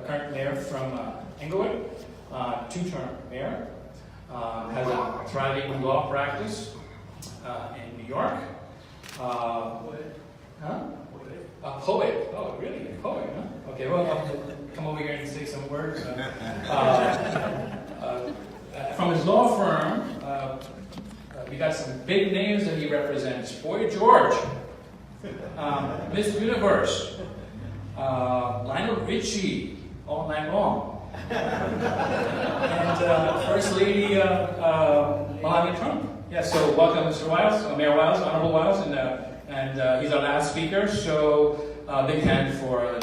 current mayor from Englewood, two-term mayor, has a thriving law practice in New York. A poet. Oh, really? A poet, huh? Okay, well, I'll come over here and say some words. From his law firm, we got some big names that he represents. Boy George, Miss Universe, Lionel Richie, all night long, and First Lady Melania Trump. Yeah, so welcome, Mr. Wiles, Mayor Wiles, Honorable Wiles, and he's our last speaker. So big hand for.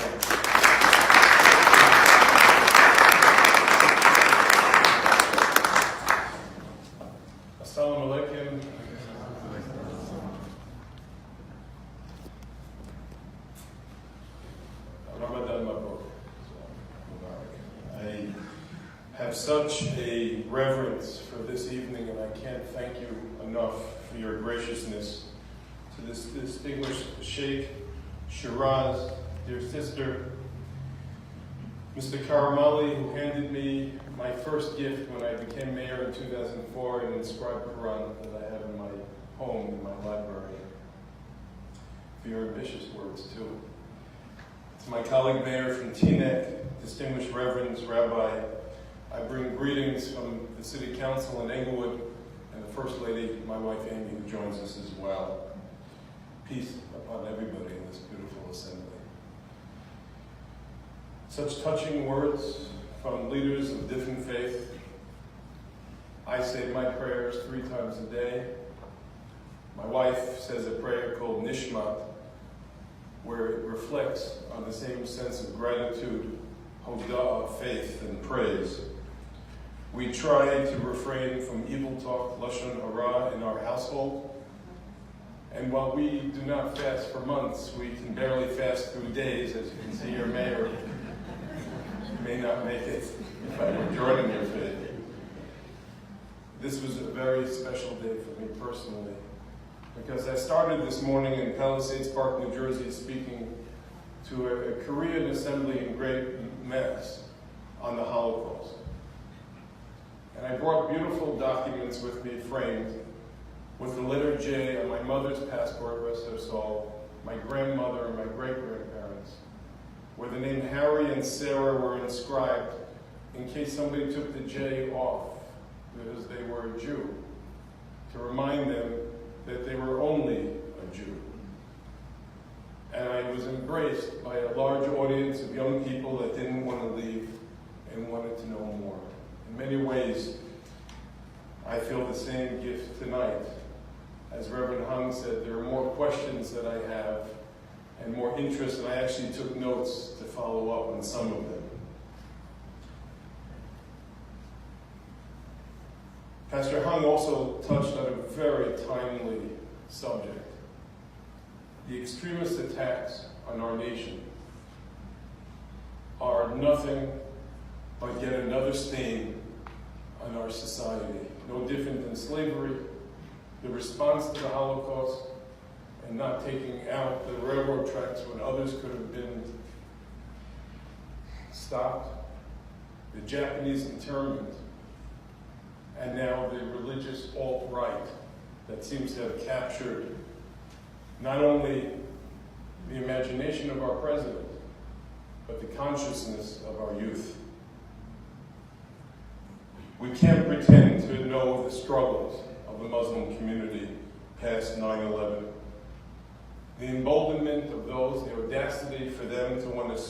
Assalamu alaikum. Ramadan Mabruk. I have such a reverence for this evening, and I can't thank you enough for your graciousness. To this distinguished Sheikh Shiraz, dear sister, Mr. Karamali, who handed me my first gift when I became mayor in 2004, an inscribed Quran that I have in my home, in my library. For your ambitious words, too. To my colleague mayor from Teaneck, distinguished reverends, rabbi, I bring greetings from the city council in Englewood and the First Lady, my wife Amy, who joins us as well. Peace upon everybody in this beautiful assembly. Such touching words from leaders of different faith. I say my prayers 3 times a day. My wife says a prayer called Nishmat, where it reflects on the same sense of gratitude, hodah, faith, and praise. We try to refrain from evil talk, lashon hara, in our household. And while we do not fast for months, we can barely fast through days. As you can see, your mayor may not make it if I were joining your faith. This was a very special day for me personally, because I started this morning in Palisades Park, New Jersey, speaking to a Korean assembly in Great Mass on the Holocaust. And I brought beautiful documents with me framed with the letter J on my mother's passport, rest her soul, my grandmother and my great-grandparents, where the name Harry and Sarah were inscribed in case somebody took the J off because they were a Jew, to remind them that they were only a Jew. And I was embraced by a large audience of young people that didn't want to leave and wanted to know more. In many ways, I feel the same gift tonight. As Reverend Hung said, there are more questions that I have and more interest, and I actually took notes to follow up on some of them. Pastor Hung also touched on a very timely subject: the extremist attacks on our nation are nothing but yet another stain on our society, no different than slavery, the response to the Holocaust, and not taking out the railroad tracks when others could have been stopped, the Japanese internment, and now the religious alt-right that seems to have captured not only the imagination of our president, but the consciousness of our youth. We can't pretend to know the struggles of the Muslim community past 9/11. The emboldenment of those, the audacity for them to want to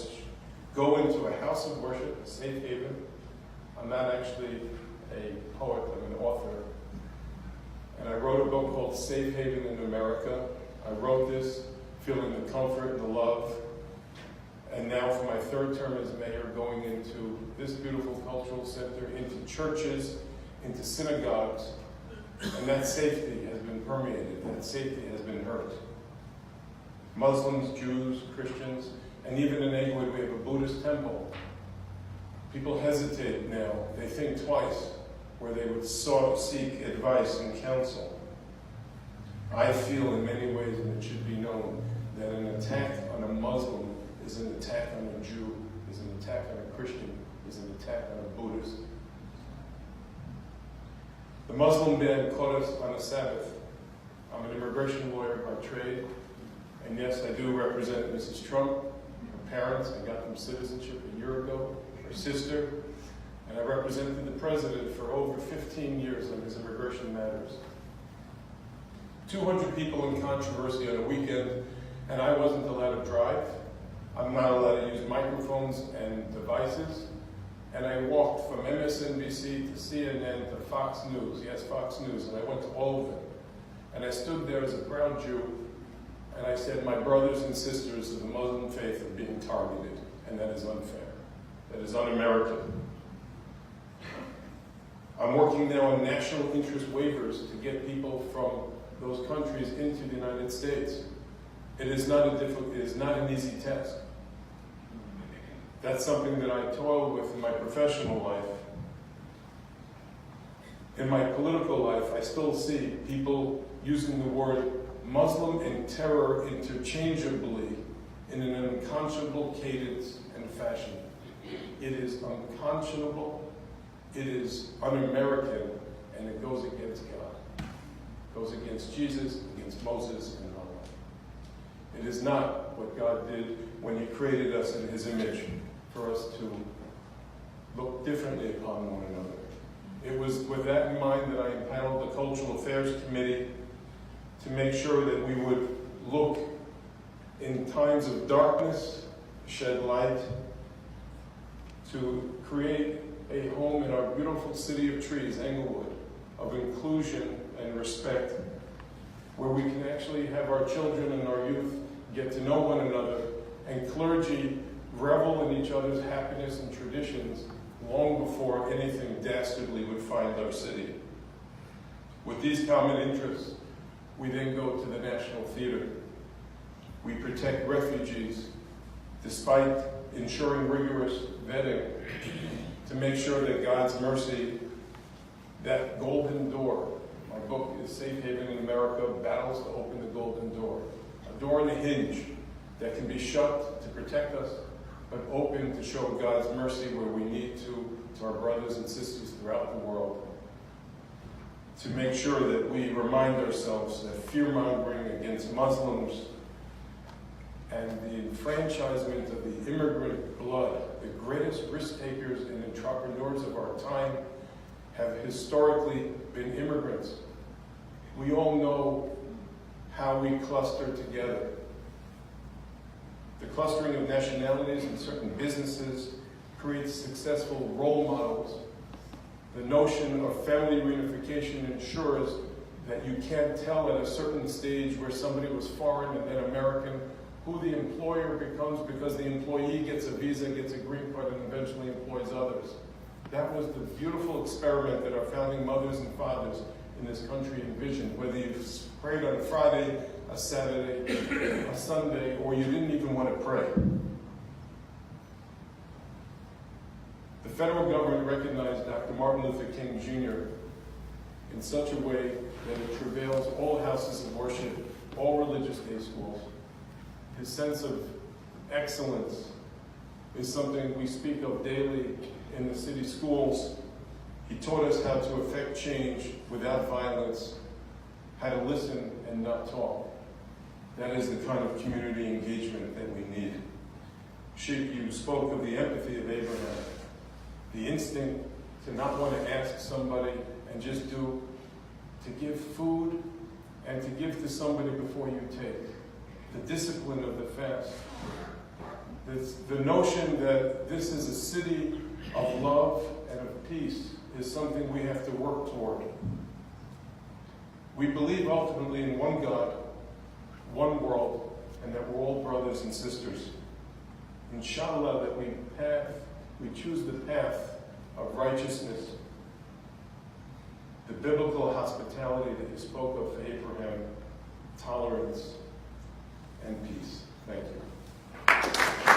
go into a house of worship, a safe haven. I'm not actually a poet, I'm an author. And I wrote a book called Safe Haven in America. I wrote this feeling the comfort and the love. And now for my 3rd term as mayor, going into this beautiful cultural center, into churches, into synagogues, and that safety has been permeated, that safety has been hurt. Muslims, Jews, Christians, and even in Englewood we have a Buddhist temple. People hesitate now, they think twice, where they would seek advice and counsel. I feel in many ways, and it should be known, that an attack on a Muslim is an attack on a Jew, is an attack on a Christian is an attack on a Buddhist. The Muslim ban caught us on a Sabbath. I'm an immigration lawyer by trade, and yes, I do represent Mrs. Trump, her parents. I got them citizenship a year ago, her sister, and I represented the president for over 15 years on his immigration matters. 200 people in controversy on a weekend, and I wasn't allowed to drive. I'm not allowed to use microphones and devices. And I walked from MSNBC to CNN to Fox News, yes, Fox News, and I went to all of them. And I stood there as a proud Jew, and I said, my brothers and sisters of the Muslim faith are being targeted, and that is unfair. That is un-American. I'm working now on national interest waivers to get people from those countries into the United States. It is not an easy task. That's something that I toil with in my professional life. In my political life, I still see people using the word Muslim and terror interchangeably in an unconscionable cadence and fashion. It is unconscionable, it is un-American, and it goes against God. It goes against Jesus, against Moses, and Allah. It is not what God did when He created us in His image, for us to look differently upon one another. It was with that in mind that I impaneled the Cultural Affairs Committee to make sure that we would look in times of darkness, shed light, to create a home in our beautiful city of trees, Englewood, of inclusion and respect, where we can actually have our children and our youth get to know one another, and clergy revel in each other's happiness and traditions long before anything dastardly would find our city. With these common interests, we then go to the National Theater. We protect refugees despite ensuring rigorous vetting to make sure that God's mercy, that golden door, my book is Safe Haven in America, Battles to Open the Golden Door. A door in a hinge that can be shut to protect us, but open to show God's mercy where we need to our brothers and sisters throughout the world. To make sure that we remind ourselves that fear-mongering against Muslims and the enfranchisement of the immigrant blood, the greatest risk-takers and entrepreneurs of our time, have historically been immigrants. We all know how we cluster together. The clustering of nationalities in certain businesses creates successful role models. The notion of family reunification ensures that you can't tell at a certain stage where somebody was foreign and then American who the employer becomes, because the employee gets a visa, gets a green card, and eventually employs others. That was the beautiful experiment that our founding mothers and fathers in this country envisioned, whether you prayed on a Friday, a Saturday, a Sunday, or you didn't even want to pray. The federal government recognized Dr. Martin Luther King Jr. in such a way that it travails all houses of worship, all religious day schools. His sense of excellence is something we speak of daily in the city schools. He taught us how to effect change without violence, how to listen and not talk. That is the kind of community engagement that we need. You spoke of the empathy of Abraham, the instinct to not want to ask somebody and just do, to give food and to give to somebody before you take. The discipline of the fast. The notion that this is a city of love and of peace is something we have to work toward. We believe ultimately in one God, one world, and that we're all brothers and sisters. Inshallah, that we choose the path of righteousness, the biblical hospitality that you spoke of for Abraham, tolerance, and peace. Thank you.